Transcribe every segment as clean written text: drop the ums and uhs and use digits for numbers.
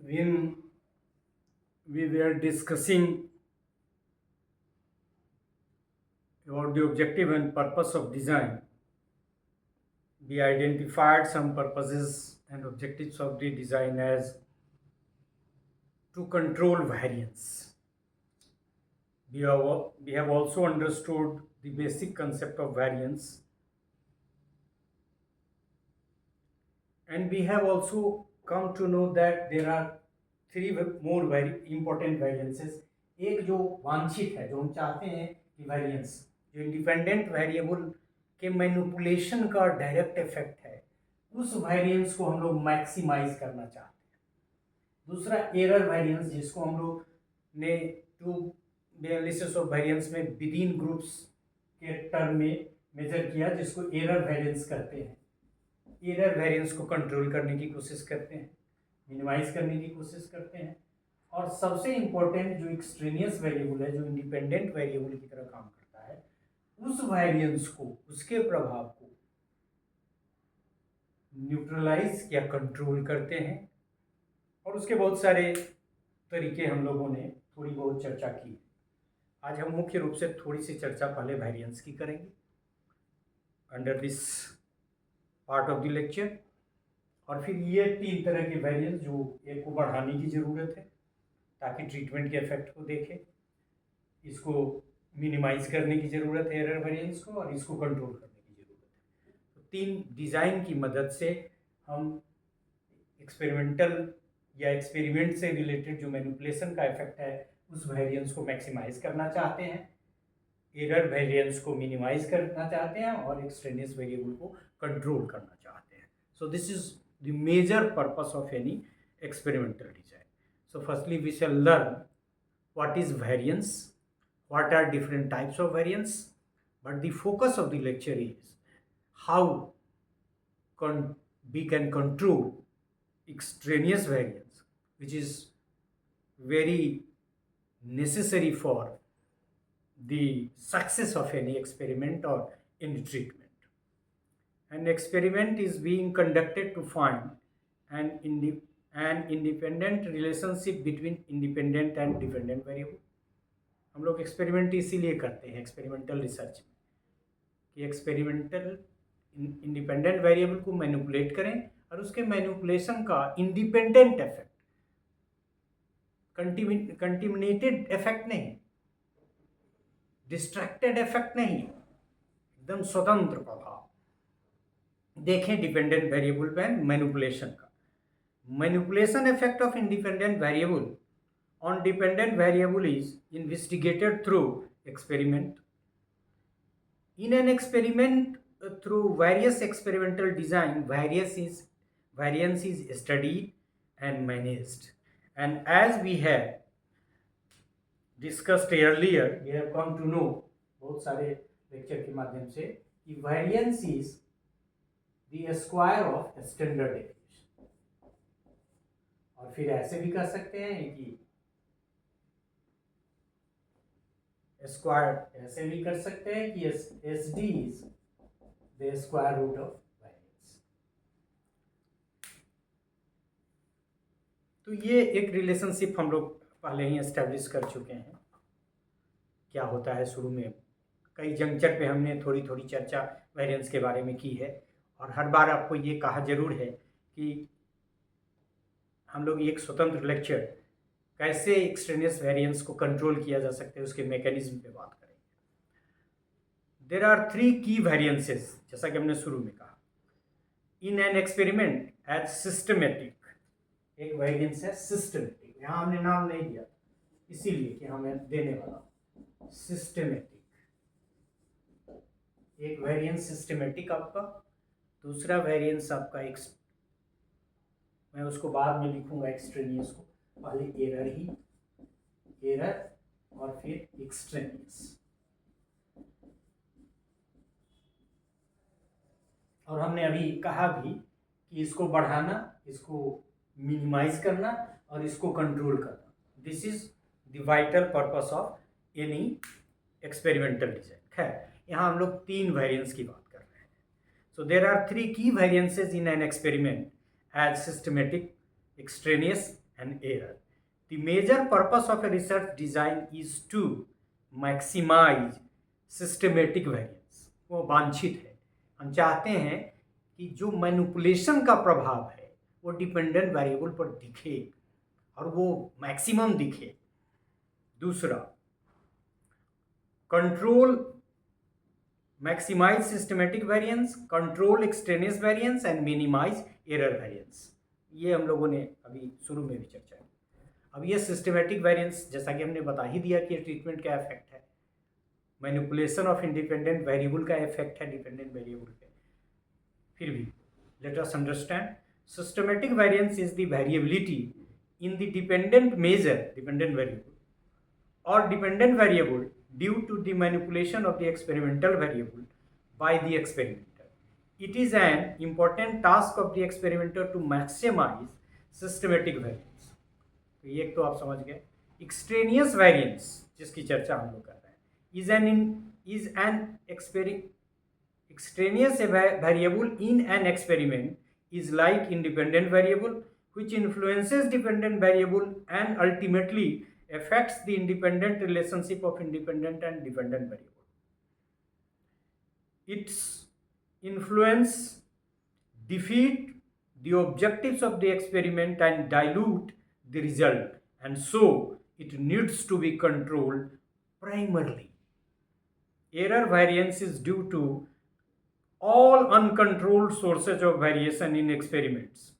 when we were discussing about the objective and purpose of design, we identified some purposes and objectives of the design as to control variance. We have also understood the basic concept of variance, and we have also come to know that there are three more very important variances. एक जो वांछित है, जो हम चाहते हैं कि variance, जो इंडिपेंडेंट वेरिएबल के मैनिपुलेशन का डायरेक्ट इफेक्ट है, उस वेरिएंस को हम लोग मैक्सिमाइज करना चाहते हैं. दूसरा एरर वेरिएंस, जिसको हम लोग ने टू एनालिसिस ऑफ वेरिएंस में विद इन ग्रुप्स के टर्म में मेजर किया, जिसको एरर वेरिएंस करते हैं. एरर वेरिएंस को कंट्रोल करने की कोशिश करते हैं, मिनिमाइज करने की कोशिश करते हैं. और सबसे इम्पोर्टेंट जो एक्सट्रेनियस वेरिएबल है, जो इंडिपेंडेंट वेरिएबल की तरह काम करता है, उस वेरिएंस को, उसके प्रभाव को न्यूट्रलाइज या कंट्रोल करते हैं. और उसके बहुत सारे तरीके हम लोगों ने थोड़ी बहुत चर्चा की. आज हम मुख्य रूप से थोड़ी सी चर्चा पहले वेरिएंस की करेंगे under this part of the lecture. और फिर ये तीन तरह के वेरिएंस जो एक को बढ़ाने की ज़रूरत है ताकि ट्रीटमेंट के इफेक्ट को देखें, इसको मिनिमाइज करने की ज़रूरत है एरर वेरिएंस को, और इसको कंट्रोल करने की ज़रूरत है. तो तीन डिज़ाइन की मदद से हम एक्सपेरिमेंटल या एक्सपेरिमेंट से रिलेटेड जो मैनिपुलेशन का इफेक्ट है, उस वेरिएंस को मैक्सिमाइज करना चाहते हैं, एरर वेरिएंस को मिनिमाइज करना चाहते हैं, और एक्सट्रेनियस वेरिएबल को कंट्रोल करना चाहते हैं. So this is the major purpose of any experimental design. So firstly we shall learn what is variance, what are different types of variance, but the focus of the lecture is how we can control extraneous variance, which is very necessary for the success of any experiment or any treatment. An experiment is being conducted to find an independent relationship between independent and dependent variable. हम लोग experiment इसीलिए करते हैं experimental research में कि experimental independent variable को manipulate करें और उसके मैनिपुलेशन का इंडिपेंडेंट इफेक्ट, कंटिमिनेटेड इफेक्ट नहीं, डिस्ट्रैक्टेड इफेक्ट नहीं, एकदम स्वतंत्र प्रभाव देखें डिपेंडेंट वेरिएबल पे मैनिपुलेशन का. Manipulation effect of independent variable on dependent variable is investigated through experiment. In an experiment, through various experimental design, variance is studied and managed. And as we have discussed earlier, we have come to know बहुत सारे lecture के माध्यम से कि variance is the square of standard deviation. और फिर ऐसे भी कर सकते हैं कि स्क्वायर, ऐसे भी कर सकते हैं कि S D is the square root of variance. तो ये एक रिलेशनशिप हम लोग पहले ही एस्टेब्लिश कर चुके हैं. क्या होता है, शुरू में कई जंक्चर पे हमने थोड़ी थोड़ी चर्चा वेरिएंस के बारे में की है, और हर बार आपको ये कहा जरूर है कि हम लोग एक स्वतंत्र लेक्चर कैसे एक्सट्रेनियस वेरिएंस को कंट्रोल किया जा सकता है उसके मैकेनिज्म पे बात करेंगे. देयर आर 3 की वेरिएंसेस, जैसा कि हमने शुरू में कहा. In an experiment as systematic, एक वेरिएंस है सिस्टमेटिक, यहाँ हमने नाम नहीं दिया इसीलिए कि हमें देने वाला सिस्टमेटिक. एक वेरिएंस सिस्टमेटिक आपका, दूसरा वेरिएंस आपका मैं उसको बाद में लिखूंगा एक्सट्रेनियस को, पहले एरर और फिर एक्सट्रेनियस. और हमने अभी कहा भी कि इसको बढ़ाना, इसको मिनिमाइज करना और इसको कंट्रोल करना, this is the vital purpose of any experimental design. खैर, यहाँ हम लोग 3 वेरिएंस की बात कर रहे हैं. सो देयर आर 3 की variances in an experiment as systematic, extraneous and error. The major purpose of a research design is to maximize systematic variance. वो वांछित है, हम चाहते हैं कि जो मैनिपुलेशन का प्रभाव है वो डिपेंडेंट वेरिएबल पर दिखे और वो मैक्सिमम दिखे. दूसरा, control maximize systematic variance, control extraneous variance and minimize error variance. ये हम लोगों ने अभी शुरू में भी चर्चा की. अब ये सिस्टमेटिक वेरिएंस जैसा कि हमने बता ही दिया कि ट्रीटमेंट का इफेक्ट है, मैनिपुलेशन ऑफ इंडिपेंडेंट वेरिएबल का इफेक्ट है डिपेंडेंट वेरिएबल पे. फिर भी let us understand systematic variance is the variability in the dependent measure dependent variable or dependent variable due to the manipulation of the experimental variable by the experimenter. It is an important task of the experimenter to maximize systematic variance. तो ये एक तो आप समझ गए. Extraneous variance जिसकी चर्चा हम लोग कर रहे हैं is an extraneous variable in an experiment is like independent variable which influences dependent variable and ultimately affects the independent relationship of independent and dependent variable. Its influence defeat the objectives of the experiment and dilute the result, and so it needs to be controlled primarily. Error variance is due to all uncontrolled sources of variation in experiments.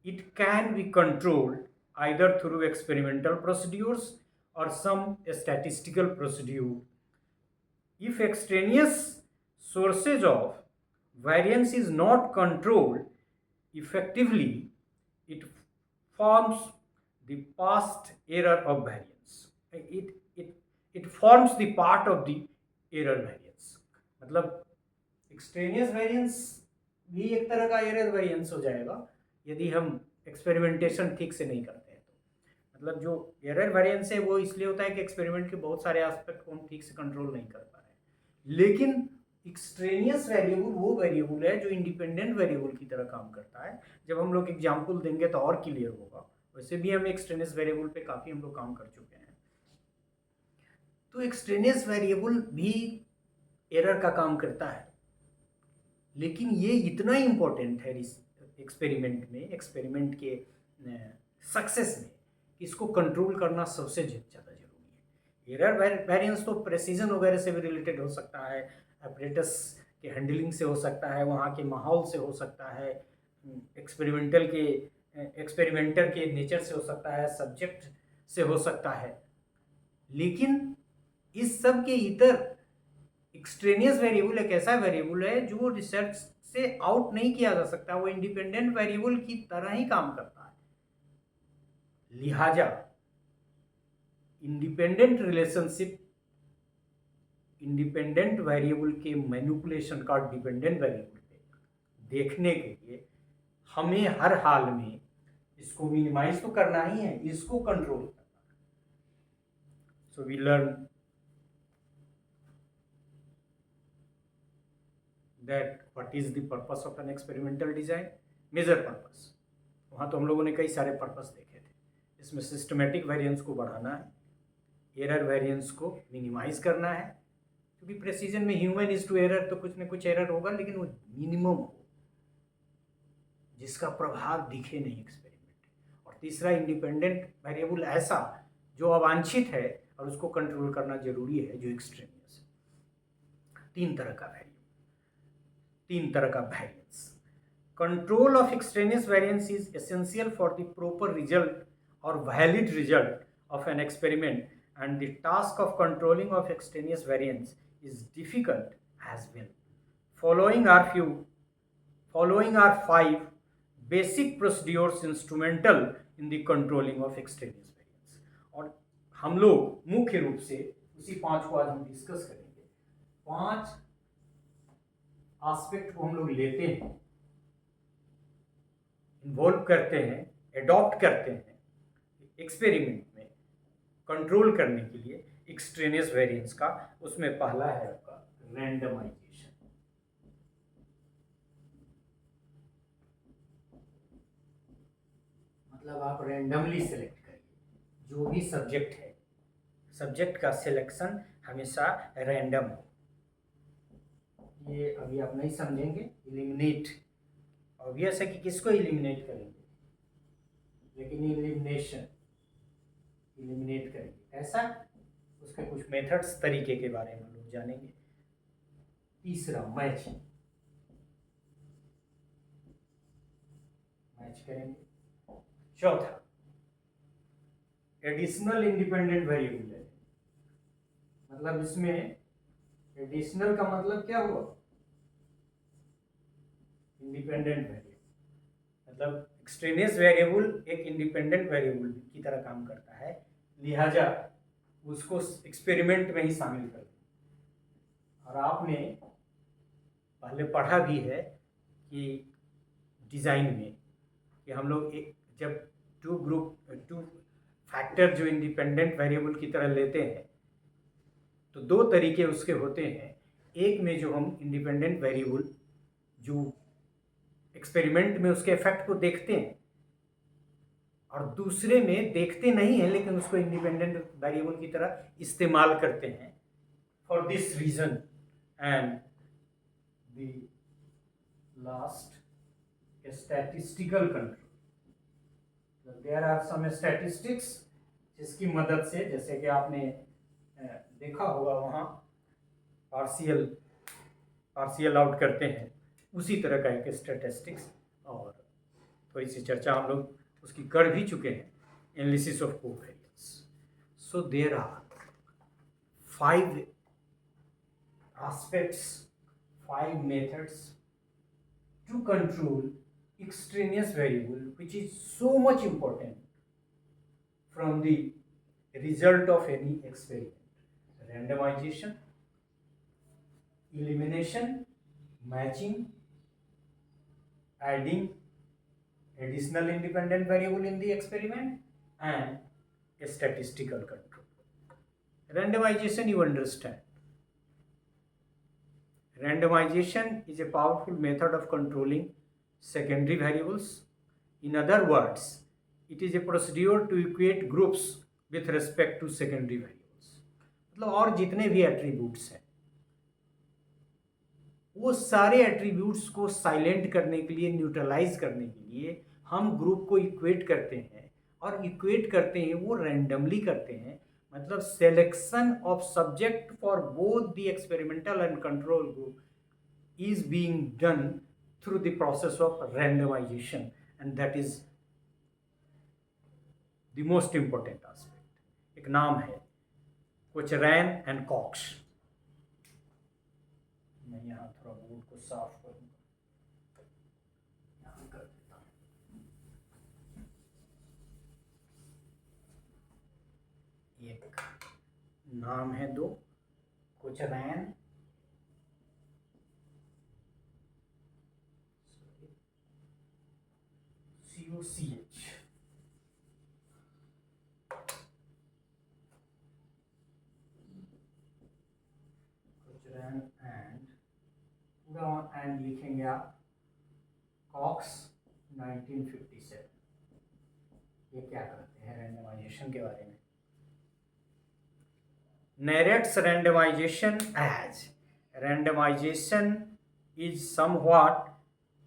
It can be controlled either through experimental procedures or some statistical procedure. If extraneous sources of variance is not controlled effectively, it forms the past error of variance. It forms the part of the error variance. मतलब extraneous variance भी एक तरह का error variance हो जाएगा यदि हम experimentation ठीक से नहीं करते. मतलब जो एरर वेरिएंस है वो इसलिए होता है कि एक्सपेरिमेंट के बहुत सारे एस्पेक्ट को हम ठीक से कंट्रोल नहीं कर पा रहे हैं. लेकिन एक्सट्रेनियस वेरिएबल वो वेरिएबल है जो इंडिपेंडेंट वेरिएबल की तरह काम करता है. जब हम लोग एग्जांपल देंगे तो और क्लियर होगा. वैसे भी हम एक्सट्रेनियस वेरिएबल पे काफ़ी हम लोग काम कर चुके हैं. तो एक्सट्रेनियस वेरिएबल भी एरर का काम करता है, लेकिन ये इतना इम्पोर्टेंट है एक्सपेरिमेंट में, एक्सपेरिमेंट के सक्सेस में, इसको कंट्रोल करना सबसे ज़्यादा जरूरी है. एरर वेरिएंस तो प्रेसिजन वगैरह से भी रिलेटेड हो सकता है, ऑपरेटर्स के हैंडलिंग से हो सकता है, वहाँ के माहौल से हो सकता है, एक्सपेरिमेंटर के नेचर से हो सकता है, सब्जेक्ट से हो सकता है. लेकिन इस सब के इतर एक्सट्रेनियस वेरिएबल एक ऐसा वेरिएबल है जो रिसर्च से आउट नहीं किया जा सकता. वो इंडिपेंडेंट वेरिएबल की तरह ही काम करता है. लिहाजा इंडिपेंडेंट रिलेशनशिप इंडिपेंडेंट वेरिएबल के मैनिपुलेशन का डिपेंडेंट वेरिएबल पे देखने के लिए हमें हर हाल में इसको मिनिमाइज तो करना ही है, इसको कंट्रोल करना है. So we learn that what is the purpose of an experimental design. Major purpose, वहाँ तो हम लोगों ने कई सारे पर्पस देखे थे. इसमें सिस्टमेटिक वेरिएंस को बढ़ाना है, एरर वेरिएंस को मिनिमाइज करना है, क्योंकि प्रेसिजन में ह्यूमन इज टू एरर, तो कुछ न कुछ एरर होगा लेकिन वो मिनिमम हो, जिसका प्रभाव दिखे नहीं एक्सपेरिमेंट. और तीसरा, इंडिपेंडेंट वेरिएबल ऐसा जो अवांछित है और उसको कंट्रोल करना जरूरी है, जो एक्सट्रेनियस है. तीन तरह का variance. Control of extraneous variance is essential for the proper result or valid result of an experiment, and the task of controlling of extraneous variance is difficult as well. Following are 5 basic procedures instrumental in the controlling of extraneous variance. और हम लोग मुख्य रूप से उसी 5 को आज हम डिस्कस करेंगे. 5 एस्पेक्ट को हम लोग लेते हैं, इन्वॉल्व करते हैं, एडॉप्ट करते हैं एक्सपेरिमेंट में कंट्रोल करने के लिए एक्सट्रेनियस वेरिएंस का. उसमें पहला है आपका रैंडमाइजेशन. मतलब आप रैंडमली सेलेक्ट करिए जो भी सब्जेक्ट है, सब्जेक्ट का सिलेक्शन हमेशा रैंडम हो। ये अभी आप नहीं समझेंगे। एलिमिनेट, ऑब्वियस है कि किसको एलिमिनेट करेंगे, लेकिन एलिमिनेट करेंगे ऐसा, उसके कुछ मेथड्स तरीके के बारे में लोग जानेंगे। तीसरा मैचिंग, मैच करेंगे। चौथा एडिशनल इंडिपेंडेंट वेरिएबल है, मतलब इसमें एडिशनल का मतलब क्या हुआ, इंडिपेंडेंट वेरिएबल, मतलब एक्सट्रेनियस वेरिएबल एक इंडिपेंडेंट वेरिएबल की तरह काम करता है, लिहाजा उसको एक्सपेरिमेंट में ही शामिल कर दें। और आपने पहले पढ़ा भी है कि डिज़ाइन में कि हम लोग एक जब टू फैक्टर जो इंडिपेंडेंट वेरिएबल की तरह लेते हैं तो दो तरीके उसके होते हैं। एक में जो हम इंडिपेंडेंट वेरिएबल जो एक्सपेरिमेंट में उसके इफेक्ट को देखते हैं, और दूसरे में देखते नहीं हैं लेकिन उसको इंडिपेंडेंट वेरिएबल की तरह इस्तेमाल करते हैं। For this reason and the last statistical control, there are some statistics जिसकी मदद से, जैसे कि आपने देखा होगा वहाँ पार्शियल आउट करते हैं, उसी तरह का एक स्टैटिस्टिक्स, और थोड़ी सी चर्चा हम लोग उसकी कर भी चुके हैं, analysis of covariance. So there are 5 aspects, 5 methods to control extraneous variable, which is so much important from the result of any experiment: randomization, elimination, matching, adding additional independent variable in the experiment, and a statistical control. Randomization, you understand. Randomization is a powerful method of controlling secondary variables. In other words, it is a procedure to equate groups with respect to secondary variables. मतलब और जितने भी attributes हैं वो सारे attributes को silent करने के लिए, न्यूट्रलाइज करने के लिए हम ग्रुप को इक्वेट करते हैं, और इक्वेट करते हैं वो रैंडमली करते हैं। मतलब selection of subject for both the experimental and control group is being done through the process of randomization, and that is the most important aspect. एक नाम है कोचरैन एंड कॉक्स। मैं यहाँ थोड़ा बोर्ड को साफ करूँगा, यहाँ कर देता हूँ। एक नाम है, 2 कोचरैन COCH, कोचरैन एंड पूरा एंड लिखेंगे आप, कॉक्स 1957। ये क्या करते हैं रैंडमाइजेशन के बारे में? Narrates randomization as randomization is somewhat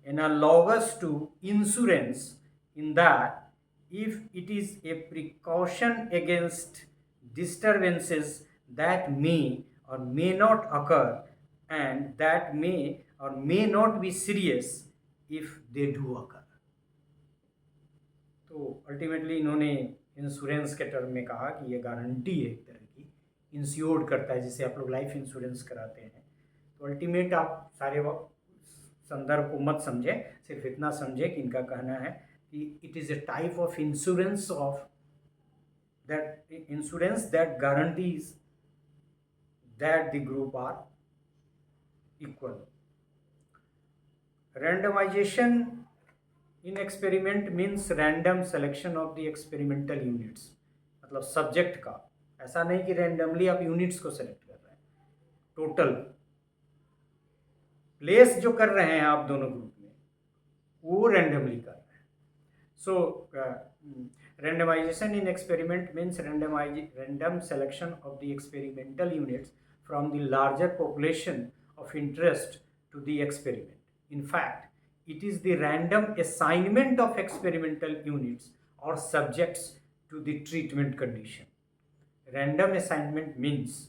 analogous to insurance in that if it is a precaution against disturbances that may or may not occur and that may or may not be serious if they do occur. तो ultimately इन्होंने insurance के term में कहा कि ये guarantee है, एक तरह की इंश्योर्ड करता है, जिसे आप लोग लाइफ इंश्योरेंस कराते हैं। तो अल्टीमेट आप सारे संदर्भ को मत समझें, सिर्फ इतना समझें कि इनका कहना है कि it is a type of insurance of that insurance that guarantees that the group are equal. Randomization in experiment means random selection of the experimental units, मतलब सब्जेक्ट का, ऐसा नहीं कि रैंडमली आप यूनिट्स को सेलेक्ट कर रहे हैं, टोटल प्लेस जो कर रहे हैं आप दोनों ग्रुप में वो रैंडमली कर रहे हैं। So, randomization in experiment means random selection of the experimental units from the larger population of interest to the experiment. In fact, it is the random assignment of experimental units or subjects to the treatment condition. Random assignment means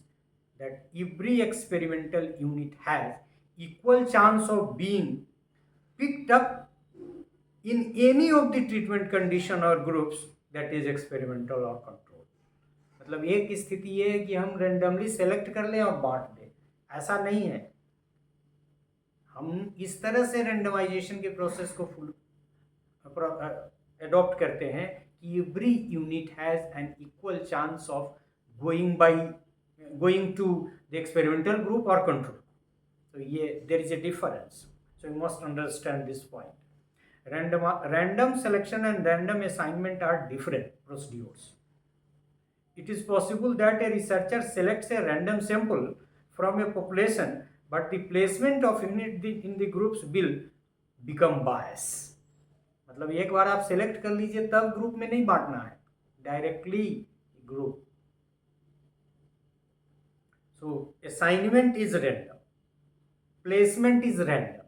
that every experimental unit has equal chance of being picked up in any of the treatment condition or groups, that is experimental or control. मतलब एक स्थिति ये है कि हम randomly select कर लें और बांट दें, ऐसा नहीं है। हम इस तरह से रेंडमाइजेशन के प्रोसेस को फुल अडॉप्ट करते हैं कि every unit has an equal chance of going to the experimental group or control. So there is a difference. So you must understand this point. Random selection and random assignment are different procedures. It is possible that a researcher selects a random sample from a population, but the placement of unit in the groups will become bias. मतलब एक बार आप select कर लीजिए तब group में नहीं बांटना है, directly group. So assignment is random, placement is random.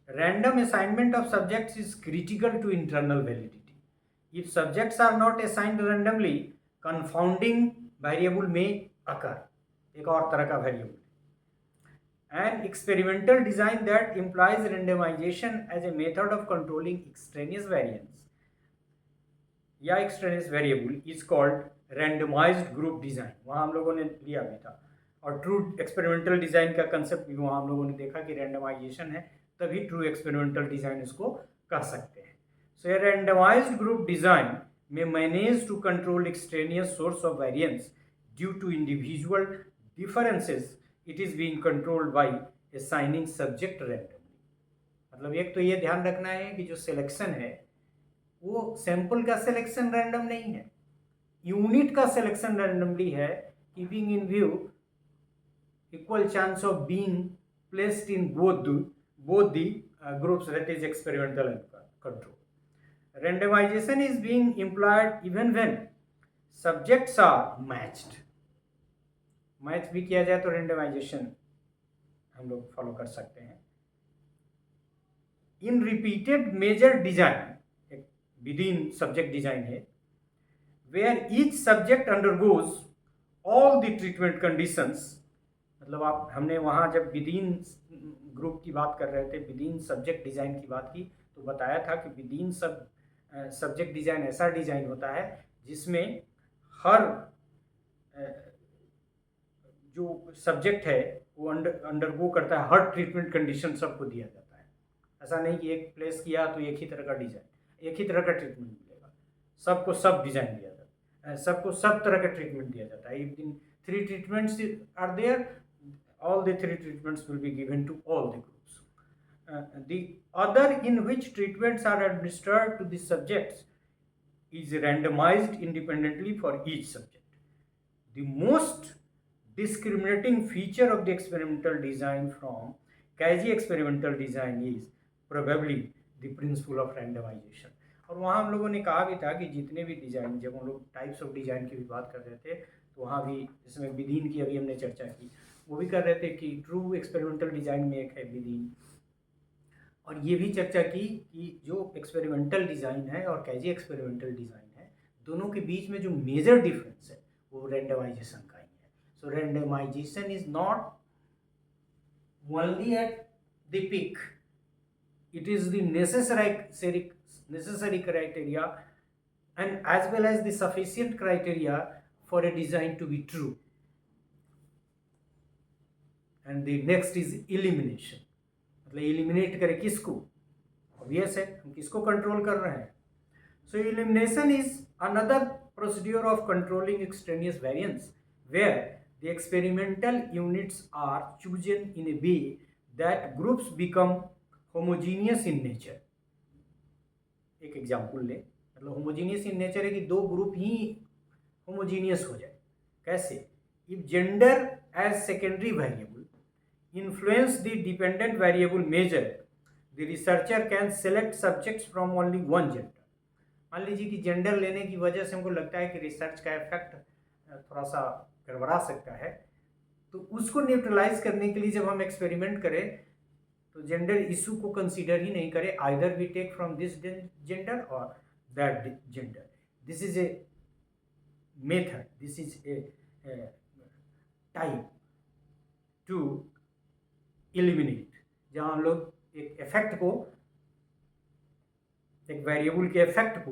Random assignment of subjects is critical to internal validity. If subjects are not assigned randomly, confounding variable may occur. एक और तरह का variable. An experimental design that implies randomization as a method of controlling extraneous variance या extraneous variable is called randomized group design. वहाँ हम लोगों ने लिया भी था. और ट्रू एक्सपेरिमेंटल डिज़ाइन का कंसेप्ट भी वहाँ हम लोगों ने देखा कि रैंडमाइजेशन है तभी ट्रू एक्सपेरिमेंटल डिज़ाइन इसको कह सकते हैं. So a randomized group design में manage to control extraneous source of variance due to individual differences. It is being controlled by assigning subject randomly. मतलब एक तो ये ध्यान रखना है कि जो सिलेक्शन है वो सैंपल का सिलेक्शन रैंडम नहीं है, यूनिट का सिलेक्शन रैंडमली है, keeping in view equal chance of being placed in both the groups, that is experimental and control. Randomization is being employed even when subjects are matched. Match भी किया जाए तो randomisation हम लोग follow कर सकते हैं. इन रिपीटेड मेजर डिजाइन, एक विदिन सब्जेक्ट डिजाइन है, where each subject undergoes all the treatment conditions. मतलब आप हमने वहाँ जब विदिन ग्रुप की बात कर रहे थे, विदिन सब्जेक्ट डिज़ाइन की बात की, तो बताया था कि विदिन सब्जेक्ट डिज़ाइन ऐसा डिज़ाइन होता है जिसमें हर जो सब्जेक्ट है वो अंडरगो करता है, हर ट्रीटमेंट कंडीशन सबको दिया जाता है. ऐसा नहीं कि एक प्लेस किया तो एक ही तरह का डिज़ाइन, एक ही तरह का ट्रीटमेंट मिलेगा, सबको सब डिज़ाइन दिया जाता है, सबको सब तरह का ट्रीटमेंट दिया जाता है. If in 3 treatments are there, all the 3 treatments will be given to all the groups. The other in which treatments are administered to the subjects is randomized independently for each subject. The most discriminating feature of the experimental design from quasi experimental design is probably the principle of randomization. और वहाँ हम लोगों ने कहा भी था कि जितने भी डिज़ाइन, जब हम लोग टाइप्स ऑफ डिज़ाइन की भी बात कर रहे थे तो वहाँ भी जिसमें विदिन की अभी हमने चर्चा की, वो भी कर रहे थे कि ट्रू एक्सपेरिमेंटल डिज़ाइन में एक है विदिन, और ये भी चर्चा की कि जो एक्सपेरिमेंटल डिज़ाइन है और कैजी एक्सपेरिमेंटल डिज़ाइन है, दोनों के बीच में जो मेजर डिफरेंस है वो रेंडमाइजेशन का ही है. So randomization is not only at the pick, it is the necessary criteria and as well as the sufficient criteria for a design to be true. And the next is elimination. मतलब eliminate करें किसको? Obvious है, हम किसको control कर रहे हैं. So elimination is another procedure of controlling extraneous variance where the experimental units are chosen in a way that groups become homogeneous in nature. एक एग्जाम्पल ले, मतलब होमोजीनियस इन नेचर है कि 2 ग्रुप ही होमोजीनियस हो जाए. कैसे? If gender as secondary variable influence the dependent variable measure, the researcher can select subjects from only one gender. मान लीजिए कि जेंडर लेने की वजह से हमको लगता है कि रिसर्च का इफेक्ट थोड़ा सा गड़बड़ा सकता है, तो उसको न्यूट्रलाइज करने के लिए जब हम एक्सपेरिमेंट करें तो जेंडर इशू को कंसीडर ही नहीं करें, either we take from this gender और that gender. This is a method, this is a type to eliminate, जहाँ हम लोग एक इफेक्ट को, एक वेरिएबल के इफेक्ट को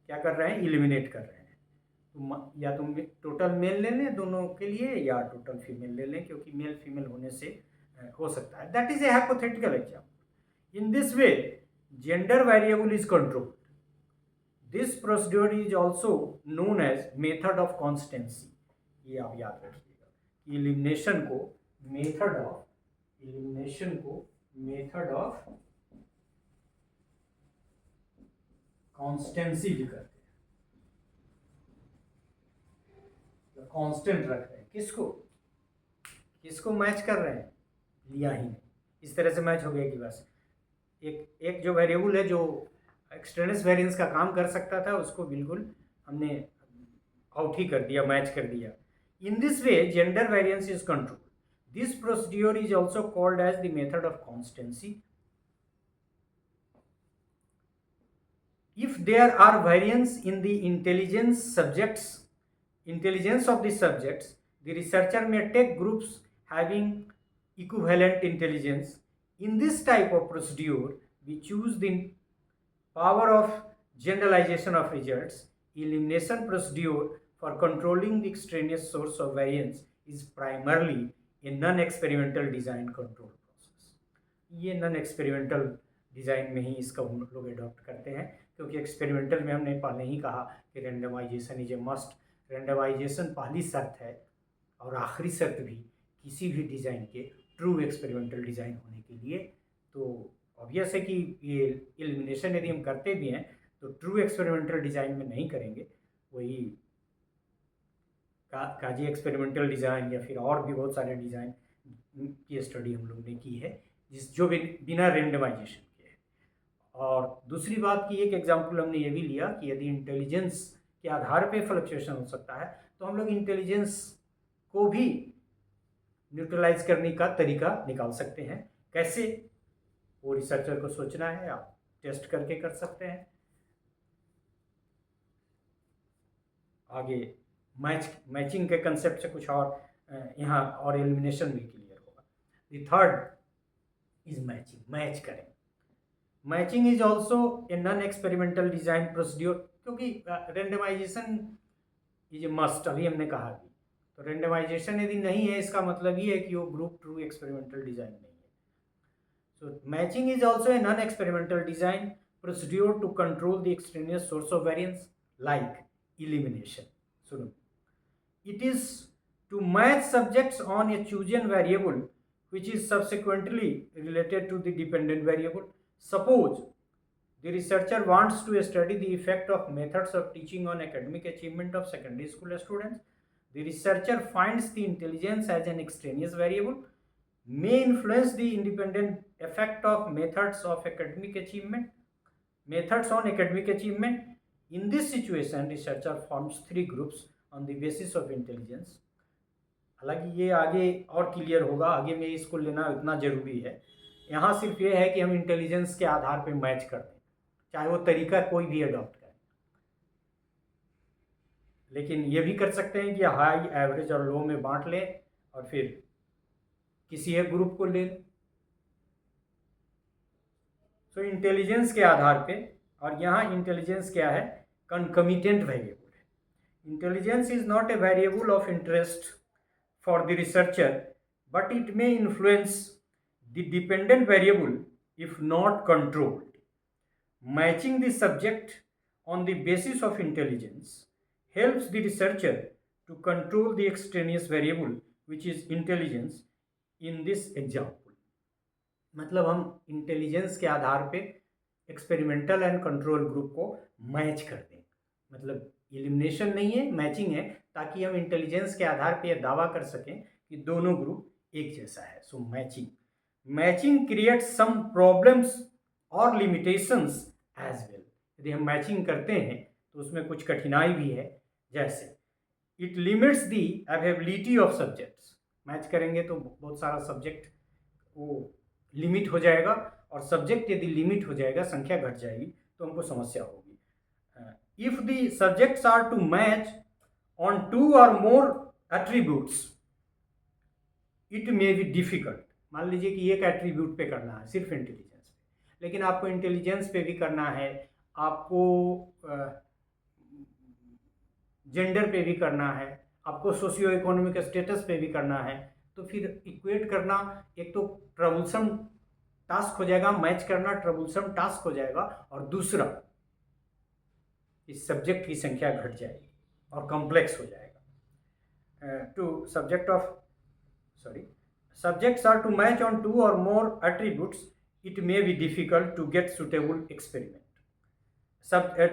क्या कर रहे हैं, एलिमिनेट कर रहे हैं। तो या तो टोटल मेल ले लें दोनों के लिए या टोटल फीमेल ले लें, क्योंकि मेल फीमेल होने से हो सकता है। That is a hypothetical example. In this way gender variable is controlled. This procedure is also known as method of constancy. ये आप याद रखिएगा, एलिमिनेशन को मेथड ऑफ कॉन्स्टेंसी भी करते हैं, कांस्टेंट रख रहे हैं। किसको मैच कर रहे हैं, लिया ही नहीं, इस तरह से मैच हो गया कि बस एक जो वेरिएबल है जो एक्सटेंस वेरिएंस का काम कर सकता था उसको बिल्कुल हमने आउट ही कर दिया, मैच कर दिया। In this way gender variance is control. This procedure is also called as the method of constancy. If there are variance in the intelligence of the subjects, the researcher may take groups having equivalent intelligence. In this type of procedure, we choose the power of generalization of results. Elimination procedure for controlling the extraneous source of variance is primarily a non-experimental design control process. ये non-experimental design में ही इसका हम लोग adopt करते हैं, क्योंकि experimental में हमने पहले ही कहा कि randomization is a must. Randomization पहली शर्त है और आखिरी शर्त भी किसी भी डिज़ाइन के ट्रू एक्सपेरिमेंटल डिज़ाइन होने के लिए। तो ऑब्वियस है कि ये एलिमिनेशन यदि हम करते भी हैं तो ट्रू एक्सपेरिमेंटल डिज़ाइन में नहीं करेंगे, वही काजी एक्सपेरिमेंटल डिज़ाइन या फिर और भी बहुत सारे डिज़ाइन की स्टडी हम लोग ने की है जो बिना रेंडमाइजेशन। और दूसरी बात की एक एग्जांपल हमने ये भी लिया कि यदि इंटेलिजेंस के आधार पे फ्लक्चुएशन हो सकता है तो हम लोग इंटेलिजेंस को भी न्यूट्रलाइज करने का तरीका निकाल सकते हैं। कैसे, वो रिसर्चर को सोचना है, आप टेस्ट करके कर सकते हैं। आगे मैचिंग के कंसेप्ट से कुछ और यहाँ और एलिमिनेशन भी क्लियर होगा। The third is matching, match करें। Matching is also a non experimental design procedure, क्योंकि रेंडमाइजेशन इज ए मस्ट, अभी हमने कहा भी। तो रेंडमाइजेशन यदि नहीं है इसका मतलब ये है कि वो ग्रुप ट्रू एक्सपेरिमेंटल डिजाइन नहीं है। So matching is also a non experimental design procedure to control the extraneous source of variance like elimination. सुनो, it is to match subjects on a chosen variable which is subsequently related to the dependent variable. Suppose the researcher wants to study the effect of methods of teaching on academic achievement of secondary school students. The researcher finds the intelligence as an extraneous variable may influence the independent effect of methods on academic achievement. In this situation, researcher forms 3 groups on the basis of intelligence. हालांकि ये आगे और clear होगा, आगे में इसको लेना इतना ज़रूरी है। यहाँ सिर्फ ये है कि हम इंटेलिजेंस के आधार पे मैच कर दें, चाहे वो तरीका कोई भी अडॉप्ट करें। लेकिन ये भी कर सकते हैं कि हाई, एवरेज और लो में बांट लें और फिर किसी एक ग्रुप को ले लें। सो इंटेलिजेंस के आधार पे, और यहाँ इंटेलिजेंस क्या है, कंकमिटेंट वेरिएबल है। Intelligence is not a variable of interest for the researcher, but it may influence the dependent variable if not controlled. Matching the subject on the basis of intelligence helps the researcher to control the extraneous variable which is intelligence in this example. मतलब हम intelligence के आधार पे experimental and control group को match कर दें। मतलब elimination नहीं है, मैचिंग है, ताकि हम इंटेलिजेंस के आधार पे यह दावा कर सकें कि दोनों ग्रुप एक जैसा है। So matching creates some problems और लिमिटेशंस एज वेल। यदि हम मैचिंग करते हैं तो उसमें कुछ कठिनाई भी है, जैसे it limits the availability of subjects. Match करेंगे तो बहुत सारा सब्जेक्ट वो लिमिट हो जाएगा, और सब्जेक्ट यदि लिमिट हो जाएगा, संख्या घट जाएगी, तो हमको समस्या होगी। If the subjects are to match on 2 और more attributes it may be difficult. मान लीजिए कि एक एट्रीब्यूट पे करना है सिर्फ इंटेलिजेंस पे, लेकिन आपको इंटेलिजेंस पे भी करना है, आपको जेंडर पे भी करना है, आपको सोशियो इकोनॉमिक स्टेटस पे भी करना है, तो फिर इक्वेट करना एक तो ट्रबलसम टास्क हो जाएगा, मैच करना ट्रबलसम टास्क हो जाएगा, और दूसरा इस सब्जेक्ट की संख्या घट जाएगी और कॉम्प्लेक्स हो जाएगा। Two subject of subjects are to match on 2 or more attributes, it may be difficult to get suitable experiment.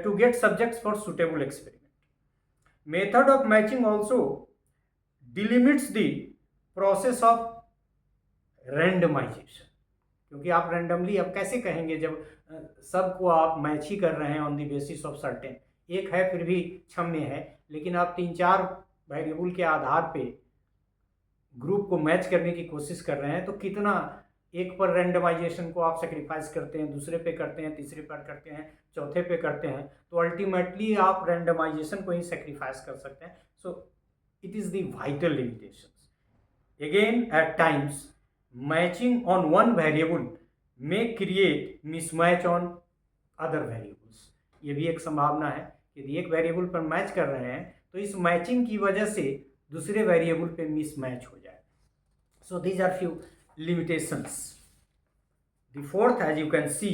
To get subjects for suitable experiment. Method of matching also delimits the process of randomization. क्योंकि आप randomly अब कैसे कहेंगे जब सबको आप match ही कर रहे हैं on the basis of certain, एक है फिर भी क्षम्य है, लेकिन आप 3-4 वेरिएबल के आधार पे ग्रुप को मैच करने की कोशिश कर रहे हैं, तो कितना एक पर रैंडमाइजेशन को आप सेक्रीफाइस करते हैं, दूसरे पे करते हैं, तीसरे पर करते हैं, चौथे पे करते हैं, तो अल्टीमेटली आप रैंडमाइजेशन को ही सेक्रीफाइस कर सकते हैं। So it is the vital limitations. Again at times matching on one variable may create mismatch on other variables. ये भी एक संभावना है, यदि एक वेरिएबल पर मैच कर रहे हैं तो इस मैचिंग की वजह से दूसरे वेरिएबल पे मिसमैच हो जाए। So these are few limitations. The fourth, as you can see,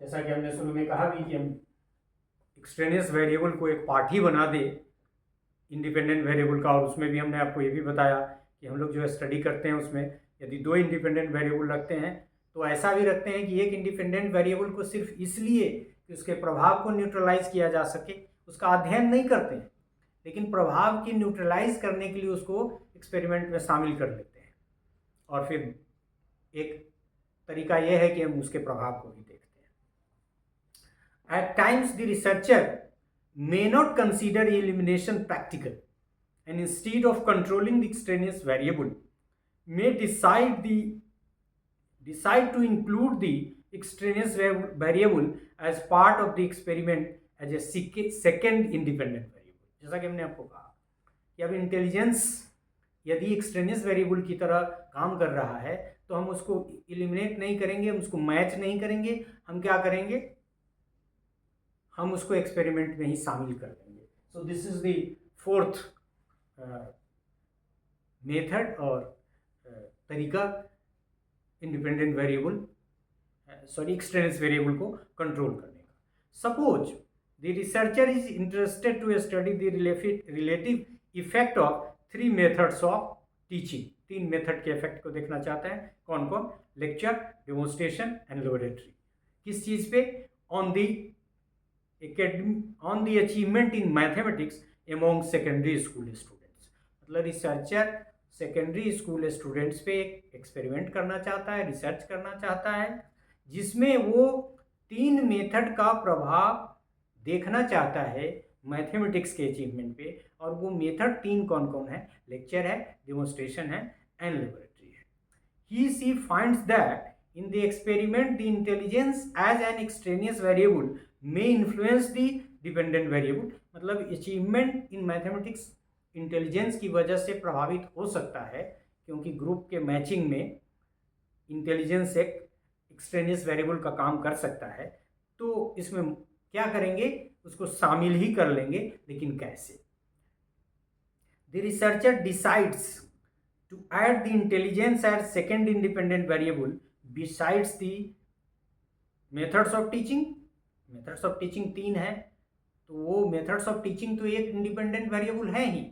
जैसा कि हमने शुरू में कहा भी कि हम एक्सट्रेनियस वेरिएबल को एक पार्ट ही बना दे इंडिपेंडेंट वेरिएबल का, और उसमें भी हमने आपको ये भी बताया कि हम लोग जो है स्टडी करते हैं उसमें यदि 2 इंडिपेंडेंट वेरिएबल रखते हैं तो ऐसा भी रखते हैं कि एक इंडिपेंडेंट वेरिएबल को सिर्फ इसलिए कि उसके प्रभाव को न्यूट्रलाइज किया जा सके उसका अध्ययन नहीं करते हैं, लेकिन प्रभाव की न्यूट्रलाइज करने के लिए उसको एक्सपेरिमेंट में शामिल कर लेते हैं, और फिर एक तरीका यह है कि हम उसके प्रभाव को भी देखते हैं। At times the researcher may not consider elimination practical, and instead of controlling the extraneous variable may decide to include the extraneous variable as part of the experiment as a second independent variable। जैसा कि हमने आपको कहा कि अब intelligence यदि extraneous variable की तरह काम कर रहा है तो हम उसको एलिमिनेट नहीं करेंगे, हम उसको मैच नहीं करेंगे, हम क्या करेंगे, हम उसको एक्सपेरिमेंट में ही शामिल कर देंगे। So this is the fourth method और तरीका इंडिपेंडेंट वेरिएबल एक्सट्रेनियस वेरिएबल को कंट्रोल करने का। Suppose the researcher is interested to study the relative effect of 3 methods of teaching. 3 method के इफेक्ट को देखना चाहते हैं, कौन कौन? Lecture, demonstration and laboratory. किस चीज पे? On the achievement in mathematics among secondary school students। मतलब रिसर्चर सेकेंडरी स्कूल स्टूडेंट्स पे एक्सपेरिमेंट करना चाहता है, रिसर्च करना चाहता है, जिसमें वो 3 मेथड का प्रभाव देखना चाहता है मैथमेटिक्स के अचीवमेंट पे। और वो मेथड 3 कौन कौन है? लेक्चर है, डेमोन्स्ट्रेशन है एंड लेबोरेटरी है। He finds that in the experiment the intelligence as an extraneous variable may influence the dependent variable। मतलब अचीवमेंट इन मैथमेटिक्स इंटेलिजेंस की वजह से प्रभावित हो सकता है, क्योंकि ग्रुप के मैचिंग में इंटेलिजेंस एक एक्सट्रेनियस वेरिएबल का काम कर सकता है। तो इसमें क्या करेंगे? उसको शामिल ही कर लेंगे, लेकिन कैसे? The researcher decides to add the intelligence as second independent variable besides the methods of teaching। methods of teaching 3 है, तो वो methods of teaching तो एक independent variable है ही,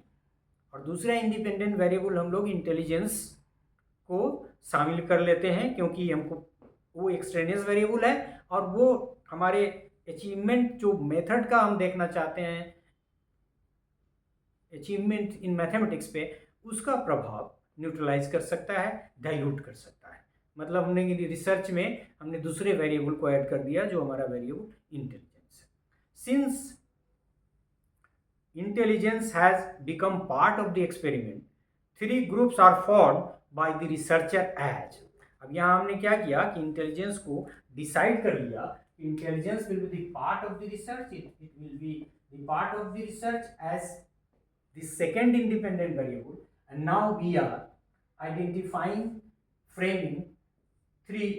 और दूसरा independent variable हम लोग intelligence को शामिल कर लेते हैं, क्योंकि हमको वो extraneous variable है और वो हमारे achievement जो method का हम देखना चाहते हैं achievement in mathematics पे, उसका प्रभाव न्यूट्रलाइज कर सकता है, डाइल्यूट कर सकता है। मतलब हमने रिसर्च में हमने दूसरे वेरिएबल को ऐड कर दिया जो हमारा वेरिएबल इंटेलिजेंस है। Since intelligence has become part of the experiment, 3 groups are form by the researcher as. अब यहाँ हमने क्या किया कि इंटेलिजेंस को डिसाइड कर लिया, intelligence will be the part of the research, it will be the part of the research as the second independent variable, and now we are identifying, framing 3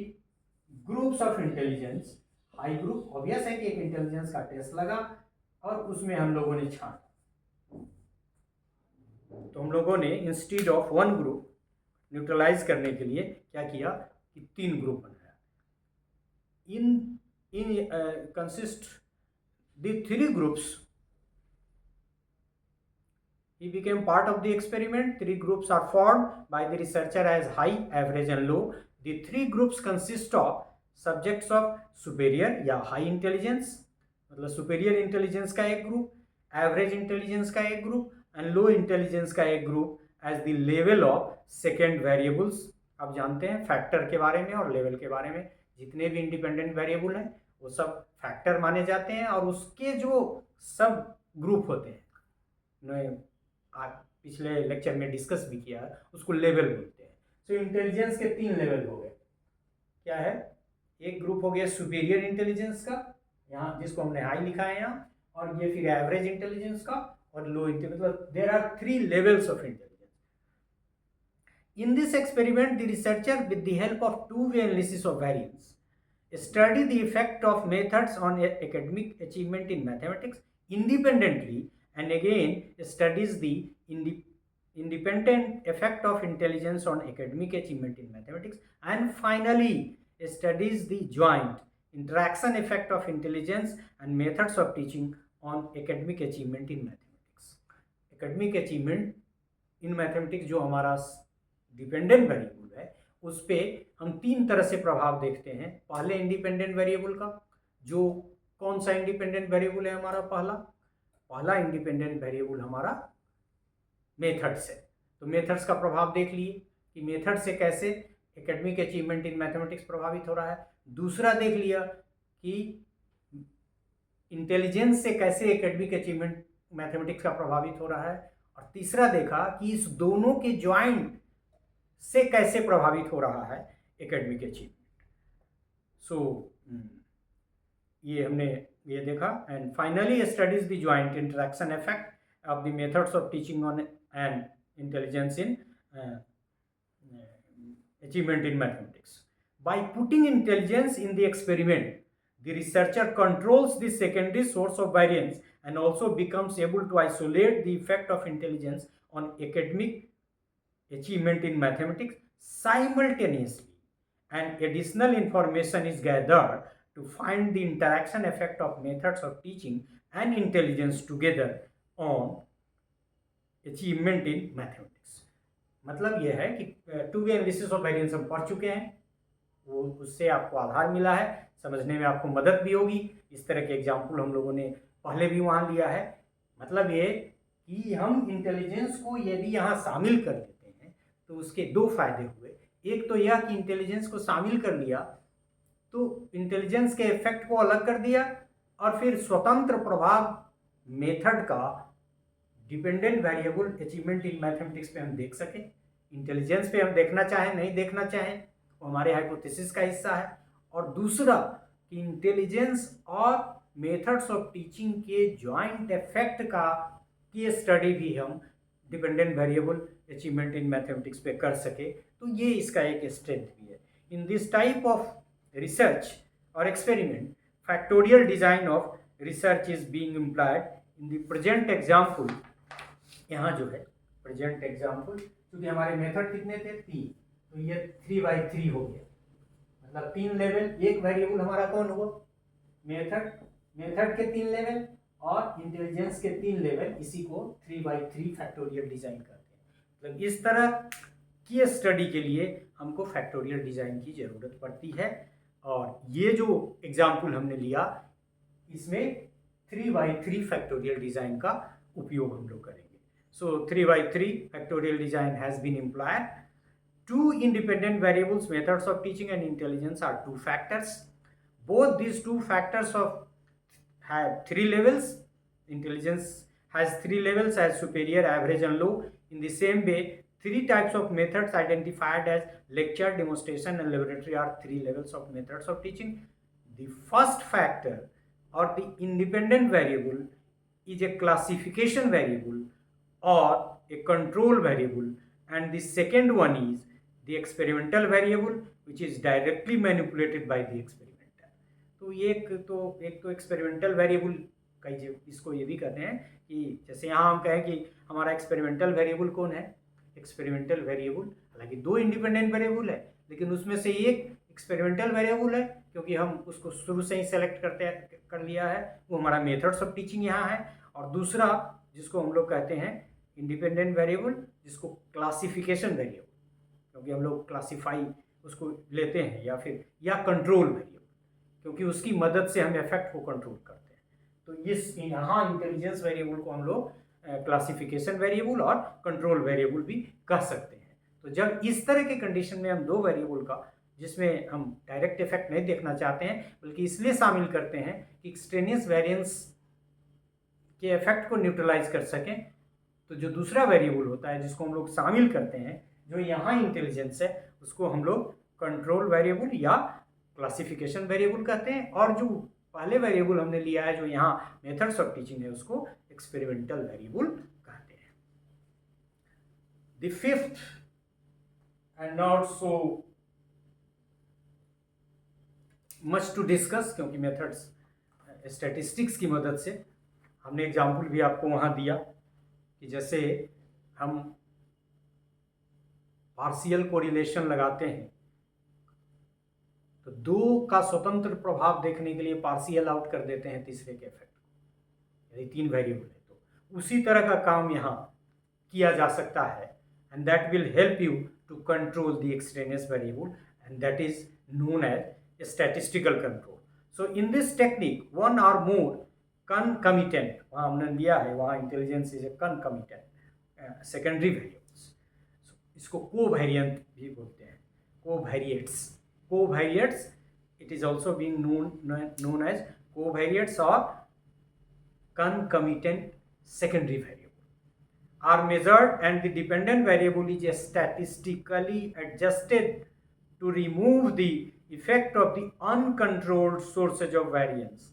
groups of intelligence. High group obvious है कि एक intelligence का test लगा और उसमें हम लोगों ने छांटा, तो हम लोगों ने इंस्टीड ऑफ 1 ग्रुप न्यूट्रलाइज करने के लिए क्या किया कि 3 ग्रुप बनाया। In consist the 3 groups, he became part of the experiment. 3 groups are formed by the researcher as high, average and low. The 3 groups consist of subjects of superior या high intelligence, मतलब superior intelligence का एक group, average intelligence का एक group and low intelligence का एक group as the level of second variables। आप जानते हैं फैक्टर के बारे में और लेवल के बारे में, जितने भी इंडिपेंडेंट वेरिएबल हैं वो सब फैक्टर माने जाते हैं और उसके जो सब ग्रुप होते हैं, आज पिछले लेक्चर में डिस्कस भी किया है, उसको लेवल बोलते हैं। सो इंटेलिजेंस के 3 लेवल हो गए। क्या है? एक ग्रुप हो गया सुपीरियर इंटेलिजेंस का, यहाँ जिसको हमने हाई लिखा है यहाँ, और ये फिर एवरेज इंटेलिजेंस का और लो इंटेलिजेंस, मतलब there are 3 levels of intelligence. In this experiment the researcher with the help of 2-way analysis of variance study the effect of methods on academic achievement in mathematics independently, and again studies the independent effect of intelligence on academic achievement in mathematics, and finally studies the joint interaction effect of intelligence and methods of teaching on academic achievement in mathematics। academic achievement in mathematics जो हमारा dependent variable है उस पर हम 3 तरह से प्रभाव देखते हैं। पहले इंडिपेंडेंट वेरिएबल का, जो कौन सा इंडिपेंडेंट वेरिएबल है हमारा? पहला इंडिपेंडेंट वेरिएबल हमारा मेथड्स है। तो मेथड्स का प्रभाव देख लिए कि मेथड से कैसे एकेडमिक अचीवमेंट इन मैथमेटिक्स प्रभावित हो रहा है। दूसरा देख लिया कि इंटेलिजेंस से कैसे एकेडमिक अचीवमेंट मैथमेटिक्स का प्रभावित हो रहा है। और तीसरा देखा कि इस दोनों के ज्वाइंट से कैसे प्रभावित हो रहा है एकेडमिक अचीवमेंट। सो ये हमने ये देखा। And finally studies the joint interaction effect of the methods of teaching on and intelligence in achievement in mathematics. By putting intelligence in the experiment, the researcher controls the secondary source of variance and also becomes able to isolate the effect of intelligence on academic achievement in mathematics simultaneously, and additional information is gathered to find the interaction effect of methods of teaching and intelligence together on achievement in mathematics। मतलब यह है कि 2-way analysis of variance हम पढ़ चुके हैं, वो उससे आपको आधार मिला है, समझने में आपको मदद भी होगी। इस तरह के एग्जाम्पल हम लोगों ने पहले भी वहाँ लिया है। मतलब ये कि हम इंटेलिजेंस को यदि यहाँ शामिल कर लेते हैं तो उसके 2 फायदे हुए। एक तो यह कि इंटेलिजेंस को शामिल कर लिया तो इंटेलिजेंस के इफेक्ट को अलग कर दिया, और फिर स्वतंत्र प्रभाव मेथड का dependent variable achievement in mathematics पे हम देख सके। इंटेलिजेंस पे हम देखना चाहें नहीं देखना चाहें वो हमारे हाइपोथेसिस का हिस्सा है। और दूसरा कि इंटेलिजेंस और मेथड्स ऑफ टीचिंग के जॉइंट इफेक्ट का की स्टडी भी हम dependent variable achievement in mathematics पे कर सके, तो ये इसका एक स्ट्रेंथ भी है। In this type of research और experiment factorial design of research is being employed in the present example. यहाँ जो है प्रेजेंट एग्जाम्पल, क्योंकि हमारे मेथड कितने थे? 3, तो ये 3/3 हो गया, मतलब 3 लेवल। एक वेरिएबल हमारा कौन हुआ? मेथड के 3 लेवल और इंटेलिजेंस के 3 लेवल, इसी को 3/3 फैक्टोरियल डिजाइन करते हैं। मतलब इस तरह की स्टडी के लिए हमको फैक्टोरियल डिजाइन की जरूरत पड़ती है। और ये जो एग्जाम्पल हमने लिया इसमें 3/3 फैक्टोरियल डिजाइन का उपयोग हम लोग करेंगे। So 3/3 factorial design has been employed Two independent variables, methods of teaching and intelligence are two factors. Both these two factors have three levels. Intelligence has three levels as superior, average and low. In the same way, three types of methods identified as lecture, demonstration and laboratory are three levels of methods of teaching. The first factor or the independent variable is a classification variable or a control variable, and the second one is the experimental variable which is directly manipulated by the experimenter. तो एक तो experimental variable का इसको ये भी कहते हैं कि जैसे यहाँ हम कहें कि हमारा एक्सपेरिमेंटल वेरिएबल कौन है, एक्सपेरिमेंटल वेरिएबल, हालांकि दो इंडिपेंडेंट वेरिएबल है लेकिन उसमें से एक एक्सपेरिमेंटल वेरिएबल है क्योंकि हम उसको शुरू से ही सेलेक्ट कर लिया है, वो हमारा मेथड्स ऑफ टीचिंग यहाँ है। और दूसरा जिसको हम लोग कहते हैं इंडिपेंडेंट वेरिएबल, जिसको क्लासिफिकेशन वेरिएबल, क्योंकि हम लोग क्लासीफाई उसको लेते हैं, या कंट्रोल वेरिएबल क्योंकि उसकी मदद से हम इफेक्ट को कंट्रोल करते हैं। तो इस यहाँ इंटेलिजेंस वेरिएबल को हम लोग क्लासिफिकेशन वेरिएबल और कंट्रोल वेरिएबल भी कह सकते हैं। तो जब इस तरह के कंडीशन में हम दो वेरिएबल का जिसमें हम डायरेक्ट इफेक्ट नहीं देखना चाहते हैं बल्कि इसलिए शामिल करते हैं कि एक्सट्रेनियस वेरिएंस के इफेक्ट को न्यूट्रलाइज कर सकें, तो जो दूसरा वेरिएबल होता है जिसको हम लोग शामिल करते हैं जो यहाँ इंटेलिजेंस है उसको हम लोग कंट्रोल वेरिएबल या क्लासिफिकेशन वेरिएबल कहते हैं, और जो पहले वेरिएबल हमने लिया है जो यहाँ मेथड्स ऑफ टीचिंग है उसको एक्सपेरिमेंटल वेरिएबल कहते हैं। The fifth and not so much to discuss, क्योंकि मेथड्स स्टैटिस्टिक्स की मदद से हमने एग्जाम्पल भी आपको वहाँ दिया कि जैसे हम पार्शियल कोरिलेशन लगाते हैं तो दो का स्वतंत्र प्रभाव देखने के लिए पार्शियल आउट कर देते हैं तीसरे के इफेक्ट को, यदि तीन वेरिएबल है तो उसी तरह का काम यहाँ किया जा सकता है, and that will help you to control the extraneous variable and that is known as statistical control. So in this technique one और मोर concomitant, वहाँ हमने लिया है, वहाँ intelligence is a concomitant secondary variables, इसको कोवेरिएंट भी बोलते हैं, covariates it is also being known as covariates और concomitant secondary variable are measured and the dependent variable is statistically adjusted to remove the effect of the uncontrolled sources of variance.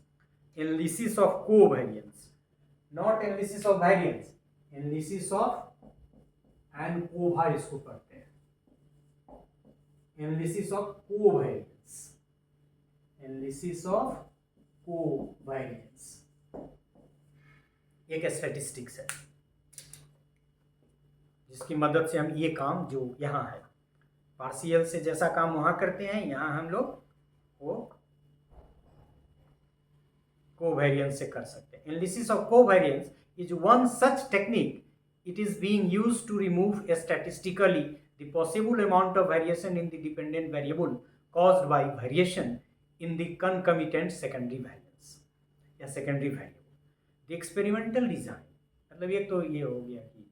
Analysis of covariance, not analysis of variance, analysis of and cova इसको करते हैं, analysis of covariance, analysis of covariance एक statistics है जिसकी मदद से हम ये काम जो यहाँ है पार्शियल से जैसा काम वहाँ करते हैं यहाँ हम लोग वो कोवेरिएंस से कर सकते हैं। Analysis of covariance is one such technique, it is being used to remove statistically the possible amount of variation in the dependent variable caused by variation in the concomitant secondary values या secondary variable. The experimental design मतलब एक तो ये हो गया कि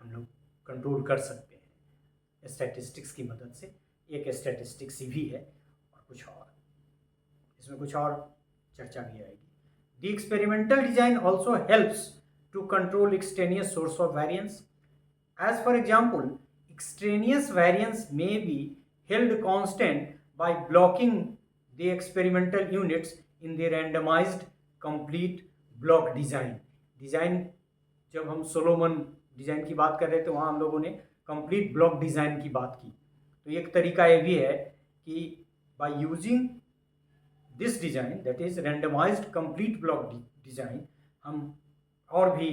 हम लोग कंट्रोल कर सकते हैं स्टैटिस्टिक्स की मदद से, एक स्टैटिस्टिक्स भी है और कुछ और इसमें कुछ और चर्चा भी आएगी। The experimental design also helps to control extraneous source of variance. As for example, extraneous variance may be held constant by blocking the experimental units in the randomized complete block design. Design जब हम Solomon design की बात कर रहे थे वहाँ हम लोगों ने कंप्लीट ब्लॉक डिज़ाइन की बात की, तो एक तरीका ये भी है कि by using this design that is randomized complete block design हम और भी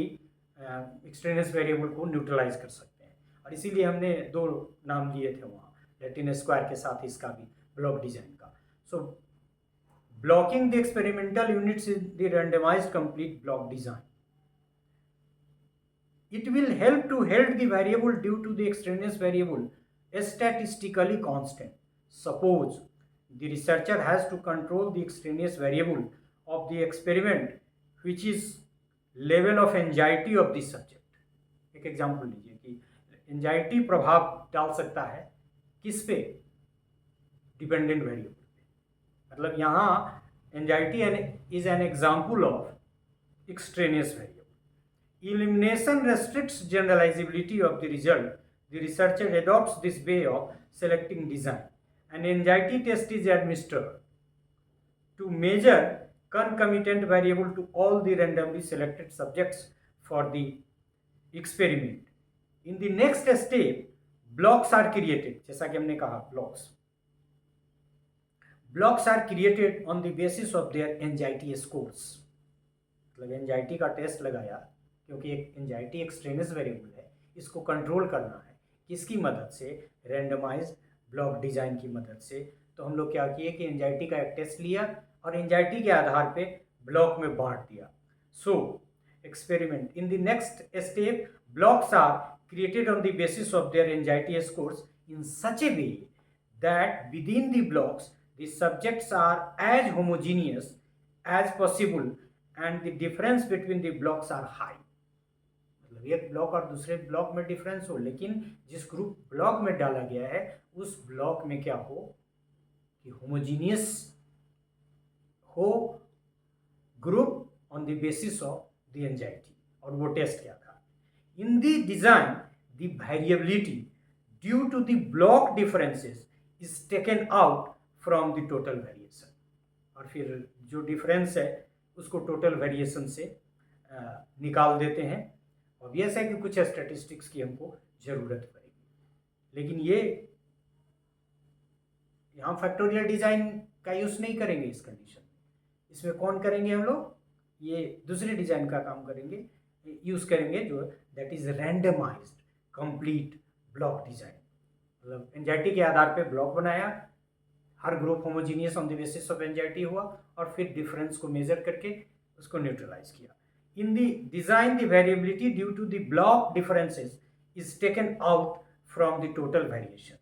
एक्सट्रेनियस वेरिएबल को न्यूट्रलाइज कर सकते हैं, और इसीलिए हमने दो नाम लिए थे वहाँ लैटिन स्क्वायर के साथ इसका भी ब्लॉक डिज़ाइन का। So blocking the experimental units in the randomized complete block design, it will help to hold the variable due to the extraneous variable statistically constant. Suppose the researcher has to control the extraneous variable of the experiment which is level of anxiety of the subject. एक example लीजिए कि anxiety प्रभाव डाल सकता है किस पे? Dependent variable. मतलब यहाँ anxiety is an example of extraneous variable. Elimination restricts generalizability of the result. The researcher adopts this way of selecting design. An anxiety test is administered to measure concomitant variable to all the randomly selected subjects for the experiment. In the next step, blocks are created. जैसा कि हमने कहा blocks are created on the basis of their anxiety scores. मतलब anxiety का test लगाया, क्योंकि एक anxiety extraneous variable है, इसको कंट्रोल करना है किसकी मदद से? रैंडमाइज ब्लॉक डिजाइन की मदद से। तो हम लोग क्या किए कि एंजाइटी का एक टेस्ट लिया और एंजाइटी के आधार पे ब्लॉक में बांट दिया। So experiment in the next step, blocks are created on the basis of their anxiety scores in such a way that within the blocks the subjects are as homogeneous as possible and the difference between the blocks are high. मतलब एक block और दूसरे block में difference हो, लेकिन जिस group block में डाला गया है उस ब्लॉक में क्या हो कि होमोजीनियस हो group on the basis of the anxiety. और वो टेस्ट क्या था? In the design the variability due to the block differences is taken out from the total variation. और फिर जो डिफरेंस है उसको टोटल वेरिएशन से निकाल देते हैं। ऑब्वियस है कि कुछ स्टैटिस्टिक्स की हमको ज़रूरत पड़ेगी, लेकिन ये यहाँ फैक्टोरियल डिज़ाइन का यूज़ नहीं करेंगे इस कंडीशन में। इसमें कौन करेंगे हम लोग? ये दूसरे डिज़ाइन का काम करेंगे, यूज़ करेंगे जो that is randomized complete block design. मतलब एंजाइटी के आधार पे ब्लॉक बनाया, हर group homogeneous on the basis of anxiety हुआ और फिर डिफरेंस को मेजर करके उसको न्यूट्रलाइज किया। In the design, the variability due to the block differences is taken out from the total variation.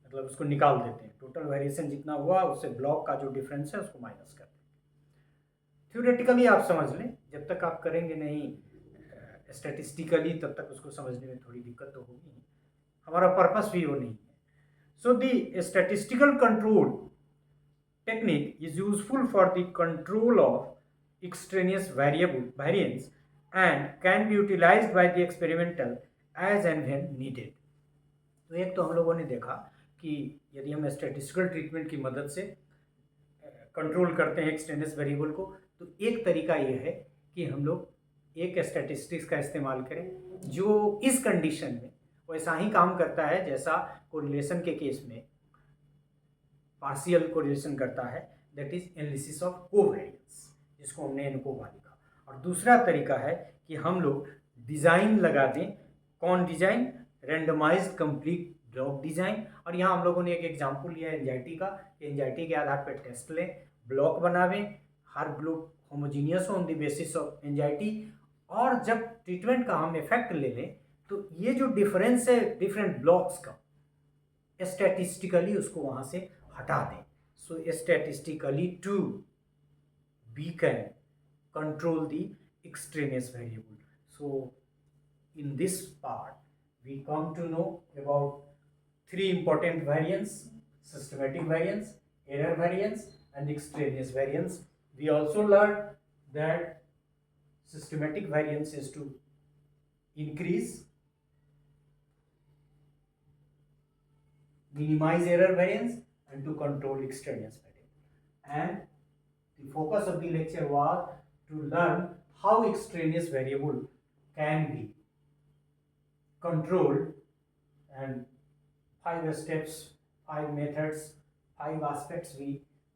मतलब उसको निकाल देते हैं, टोटल वेरिएशन जितना हुआ उससे ब्लॉक का जो डिफरेंस है उसको माइनस कर देते हैं। थ्योरेटिकली आप समझ लें, जब तक आप करेंगे नहीं स्टैटिस्टिकली तब तक उसको समझने में थोड़ी दिक्कत तो होगी, हमारा पर्पस भी वो नहीं है। So the statistical control technique is useful for the control of extraneous variance and can be utilized by the experimental as and when needed. तो एक तो हम लोगों ने देखा कि यदि हम स्टैटिस्टिकल ट्रीटमेंट की मदद से कंट्रोल करते हैं एक्सट्रेनियस वेरिएबल को, तो एक तरीका ये है कि हम लोग एक स्टैटिस्टिक्स का इस्तेमाल करें जो इस कंडीशन में वैसा ही काम करता है जैसा कोरिलेशन के केस में पार्शियल कोरिलेशन करता है, that is analysis of covariance, जिसको हमने एनकोवा लिखा। और दूसरा तरीका है कि हम लोग डिज़ाइन लगा दें। कौन design? Randomized complete block design. और यहाँ हम लोगों ने एक एग्जांपल लिया एंजाइटी का, एंजाइटी के आधार पर टेस्ट लें, ब्लॉक बनावें, हर ग्रुप होमोजीनियस हो on the basis of anxiety, और जब ट्रीटमेंट का हम इफेक्ट ले लें तो ये जो डिफरेंस है डिफरेंट ब्लॉक्स का, स्टैटिस्टिकली उसको वहाँ से हटा दें। So statistically too we can control the extraneous variable. So in this part we come to know about three important variance: systematic variance, error variance and extraneous variance. We also learned that systematic variance is to increase, minimize error variance and to control extraneous variance. And the focus of the lecture was to learn how extraneous variable can be controlled, and 5 steps, 5 methods, 5 aspects we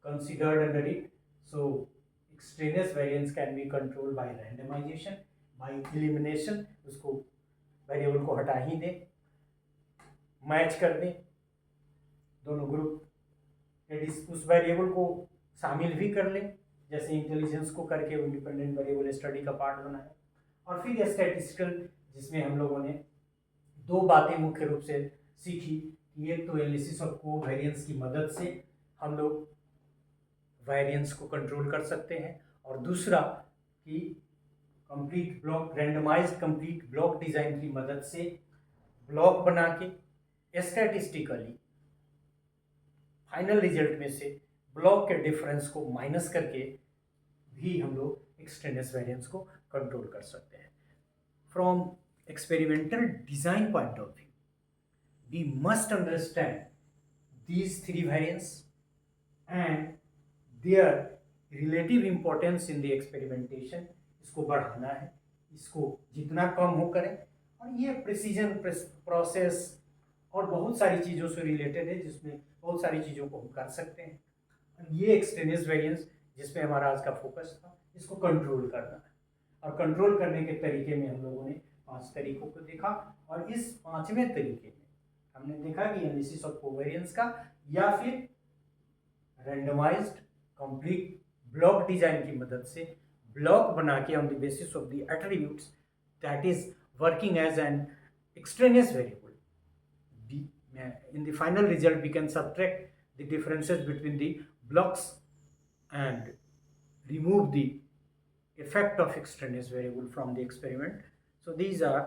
considered under it. So extraneous variance can be controlled by randomization, by elimination, उसको variable को हटा ही दें, match कर दें दोनों group, यदि उस variable को शामिल भी कर लें, जैसे इंटेलिजेंस को करके इंडिपेंडेंट वेरिएबल स्टडी का पार्ट बनाया। और फिर स्टैटिस्टिकल, जिसमें हम लोगों ने दो बातें मुख्य रूप से सीखी। एक तो एनालिसिस ऑफ कोवेरिएंस की मदद से हम लोग वेरिएंस को कंट्रोल कर सकते हैं, और दूसरा कि complete block, randomized complete block design की मदद से ब्लॉक बना के स्टैटिस्टिकली फाइनल रिजल्ट में से ब्लॉक के डिफरेंस को माइनस करके भी हम लोग एक्सट्रेनियस वेरिएंस को कंट्रोल कर सकते हैं। From experimental design point of view, we must understand these three variants and their relative importance in the experimentation। इसको बढ़ाना है, इसको जितना कम हो करें, और ये प्रिसीजन प्रोसेस और बहुत सारी चीज़ों से रिलेटेड है, जिसमें बहुत सारी चीज़ों को हम कर सकते हैं। ये एक्सट्रेनियस वेरिएंस जिसमें हमारा आज का फोकस था, इसको कंट्रोल करना है। और कंट्रोल करने के तरीके में हम लोगों ने 5 तरीकों को देखा, और इस 5वें तरीके में हमने देखा कि एनालिसिस ऑफ कोवेरिएंस का, या फिर रैंडमाइज्ड कंप्लीट ब्लॉक डिजाइन की मदद से ब्लॉक बना के on the basis of the attributes that is working as an extraneous variable. In the final result we can subtract the differences between the blocks and remove the effect of extraneous variable from the experiment. So these are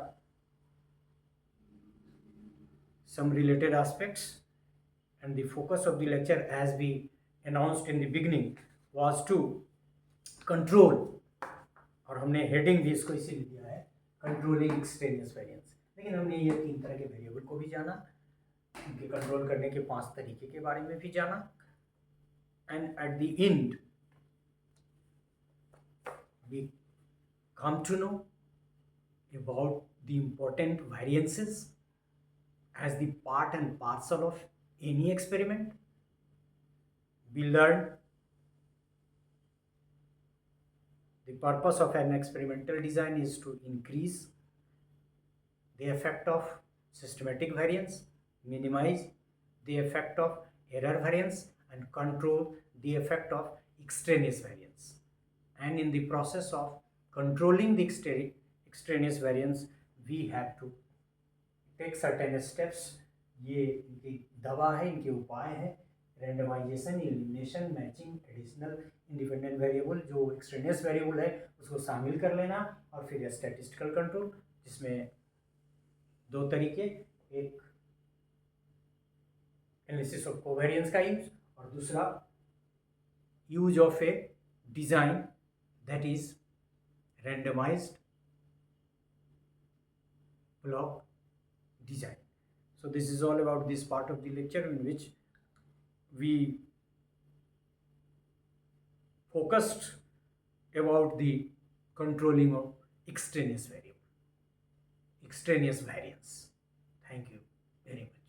some related aspects, and the focus of the lecture, as we announced in the beginning, was to control, और हमने heading भी इसको इसीलिए दिया है, controlling extraneous variance. लेकिन हमने ये 3 तरह के वेरिएबल को भी जाना, उनके कंट्रोल करने के 5 तरीके के बारे में भी जाना, and at the end we come to know about the important variances as the part and parcel of any experiment. We learned the purpose of an experimental design is to increase the effect of systematic variance, minimize the effect of error variance, and control the effect of extraneous variance. And in the process of controlling the extraneous variance, we have to take certain steps। ये इनकी दवा है, इनके उपाय है, randomization, elimination, matching, additional independent variable, जो extraneous variable है उसको शामिल कर लेना, और फिर स्टैटिस्टिकल कंट्रोल, जिसमें 2 तरीके, एक एनालिसिस ऑफ कोवेरिएंस का यूज, और दूसरा use of A design that is randomized block design। So this is all about this part of the lecture, in which we focused about the controlling of extraneous variable, extraneous variance। Thank you very much।